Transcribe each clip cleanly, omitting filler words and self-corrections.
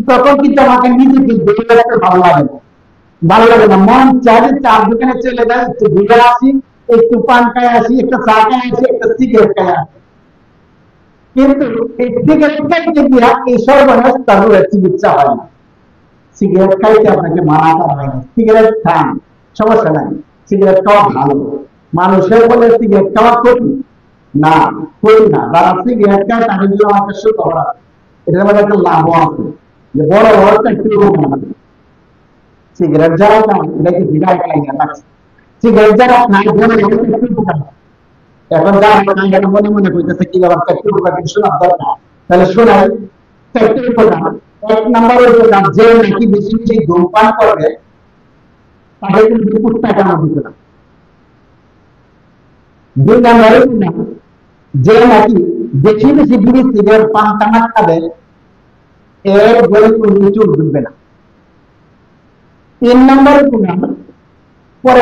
তখন কিন্তু আমাকে নিজেকে দেখে রাখতে ভালো লাগে না, মন চাই যে চার দোকানে চলে যায়, একটু ঘুরে আসি, একটু পান খায় আসি, একটা চা খায় আসি, একটা সিগারেট খায় আসি। কিন্তু এই সিগারেট খাইতে গিয়া এই সর্বনাশ তারপরে চিকিৎসা হয় না। সিগারেট খাইতে আপনাকে মানা করা হয় না, সিগারেট খান, সমস্যা নাই, সিগারেট খাওয়া ভালো। মানুষের বলে সিগারেট খাওয়া ক্ষতি না, ক্ষতি না, যারা সিগারেট খায় তাদের জন্য আমাদের সুখবর আছে, এটার মধ্যে একটা লাভ আছে, যে বড় বড় চাকরি সিগারেট যারা খায় এটাকে বিদায় খাই না, সিগারেট যারা খায় এখন যারা খায় মনে মনে করতেছে কি ব্যাপার, চাকরি কিছু শোনার দরকার, তাহলে শোনাই। চাকরির প্রধান এক নম্বরের প্রধান যে নাকি বেশি বেশি ধূমপান করবে তাদের কিন্তু পুস্তক আমার দিতে না। দুই নম্বরের প্রধান যে নাকি বেশি বেশি বিড়ি সিগারেট পান তামাক খাবে এর বলে কোনো চোখ ঢুকবে না। তিন নম্বরের প্রধান পরে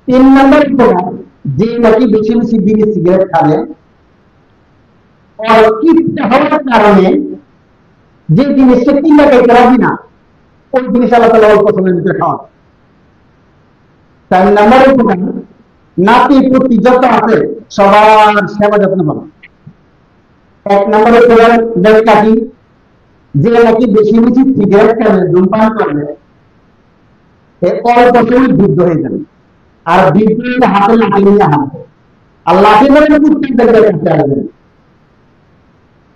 তিন নম্বরের প্রধান যে নাকি বেশি বেশি বিড়ি সিগারেট খাবে অর্কিত হওয়ার কারণে যে জিনিসটা 3 টাকায় রাজি না, ওই জিনিস আল্লাহ তাআলা অল্প সময়ের ভিতরে খাওয়া। 4 নম্বরের প্রধান নাতি পুতি যত আছে সবার সেবা যত্ন পাবে। 1 নম্বরের প্রধান ব্যক্তি যে নাকি বেশি বেশি সিগারেট খাবে ধূমপান করবে অল্প সময় বৃদ্ধ হয়ে যাবে, আর বৃদ্ধ হাতে লাঠি নিয়ে হাঁটবে, আর লাঠি ধরে কুত্তাদের কাছে আসবে,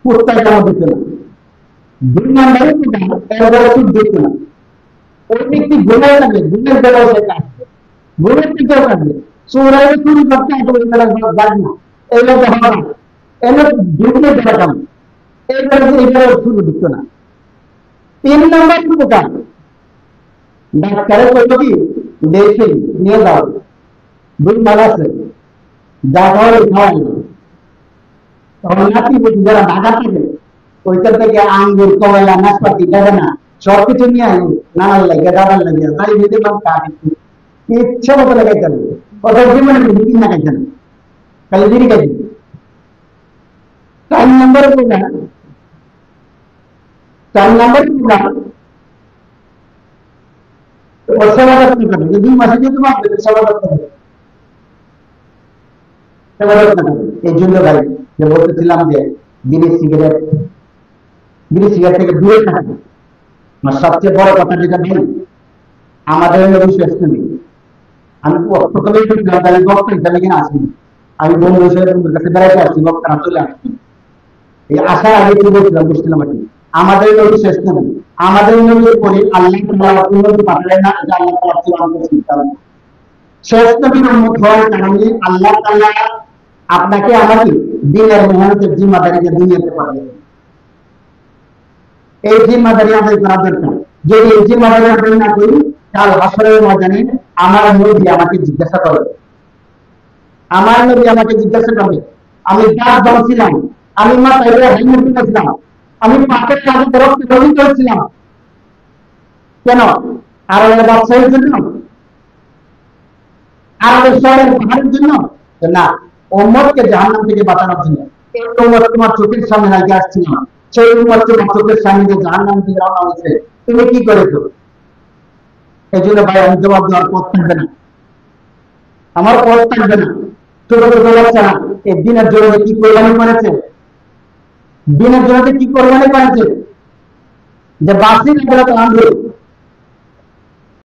কুত্তায় কামড় দিতে না। 2 নম্বরের প্রধান এর সুদ দিতে না, ওই ব্যক্তি গুণের লাগে, গুণের বেলাও সে কাটবে, গুণের দিকেও কাটবে, চোরাই চুরি করতে একেবারে যাক না, এইগুলো তো হবে না, এগুলো দুর্নীতি বেলা কাম, এইগুলো শুরু দিত না। 3 নম্বর প্রধান ডাক্তারে কইল কি দেখে নিয়ে যাও, 2 মাস আছে যা খাওয়াই খাওয়াই, তখন নাতি বুঝি যারা ঢাকা থাকে ওইখান থেকে আঙ্গুর কয়লা নাশপাতি দেবে না, সবকিছু নিয়ে আইব, নানার লাগিয়ে দাদার লাগিয়ে তাই নিতে পার কাটি ইচ্ছা মতো লাগাই যাবে, ওদের জীবনে বিক্রি না খাইছে না, খালি বিড়ি খাইছে। 4 নম্বর প্রধান 4 নম্বর প্রধান ও সেবা যত্ন করবে, 2 মাসে যেতে পারবে সেবা যত্ন করবে, সেবা যত্ন করবে। এই জন্য ভাই যে বলতেছিলাম যে বিড়ি সিগারেট থেকে দূরে থাকবে। আর সবচেয়ে বড় কথা যেটা ভাই আমাদের বিশ্বাস নেই, আমি প্রথমেই বক্তা হিসাবে কিনা আসিনি, আমি বন্ধু হিসেবে বন্ধুর কাছে বেড়াইতে আসছি, বক্তা চলে আসছি, এই আসার আগে কি বলছিলাম বুঝছিলাম আর কি, আমাদের নবী শেষ নবী, আমাদের নবীর পরে আল্লাহ উন্নতি পাঠালেন না, এটা আল্লাহ তাআলা চূড়ান্ত সিদ্ধান্ত। শেষ নবীর উম্মত হওয়ার কারণে আল্লাহ তাআলা আপনাকে আমাকে দিনের মেহনতের জিম্মাদারিকে দুনিয়াতে পাঠালেন। এই জিম্মাদারি আমাদের করা দরকার, যদি এই জিম্মাদারি আমরা না করি কাল হাসরের ময়দানে আমার নবী আমাকে জিজ্ঞাসা করবে, আমার নবী আমাকে জিজ্ঞাসা করবে আমি দাঁত ভাঙছিলাম, আমি মাথায় হেলমেট কিনেছিলাম, আমি পাটের কাজে রক্ত দলিত হয়েছিলাম কেন? আরবের ব্যবসায়ীর জন্য, আরবের শহরের পাহাড়ের জন্য না, উম্মতকে জাহান্নাম থেকে বাঁচানোর জন্য। এই উম্মত তোমার চোখের সামনে আগে আসছিল না, সেই উম্মত তোমার চোখের সামনে যে জাহান্নাম থেকে রওনা হয়েছে, তুমি কি করেছো? এই জন্য ভাই আমি জবাব দেওয়ার পথ থাকবে না, আমার পথ থাকবে না। ছোট ছোট বাচ্চারা এই দিনের জন্য কি কোরবানি করেছে, দিনের জন্য কি কোরবানি করেছে, যে বাসি আনবে